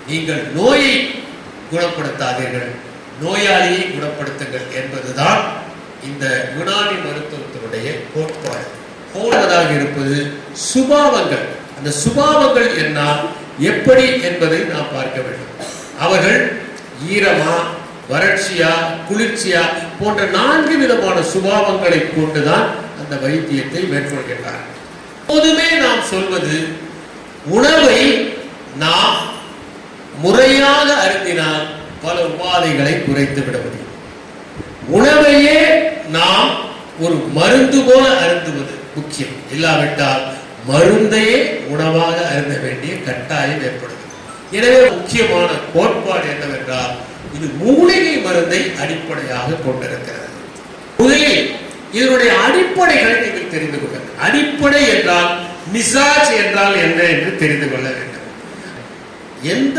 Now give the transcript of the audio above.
நீங்கள் நோயை குணப்படுத்தாதீர்கள், நோயாளியை குணப்படுத்துங்கள் என்பதுதான் இந்த யுனானி மருத்துவத்தினுடைய கோட்பாடு. போனதாக இருப்பது சுபாவங்கள். அந்த சுபாவங்கள் என்ன, எப்படி என்பதை நாம் பார்க்க வேண்டும். அவர்கள் ஈரமா, வறட்சியா, குளிர்ச்சியா போன்ற 4 விதமான சுபாவங்களை கொண்டுதான் அந்த வைத்தியத்தை மேற்கொள்கின்றார். எப்போதுமே நாம் சொல்வது, உணவை நாம் முறையாக அருந்தினால் பல உபாதைகளை குறைத்து விட முடியும். உணவையே நாம் ஒரு மருந்து போல அருந்துவது முக்கியம். இல்லாவிட்டால் மருந்தையே உணவாக அருந்த வேண்டிய கட்டாயம் ஏற்படுது. எனவே முக்கியமான கோட்பாடு என்னவென்றால், இது மூலிகை மருந்தை அடிப்படையாக கொண்டிருக்கிறது. முதலில் இதனுடைய அடிப்படைகளை நீங்கள் தெரிந்து கொள்ளுங்கள். அடிப்படை என்றால் மிசாஜ் என்றால் என்ன என்று தெரிந்து கொள்ள வேண்டும். எந்த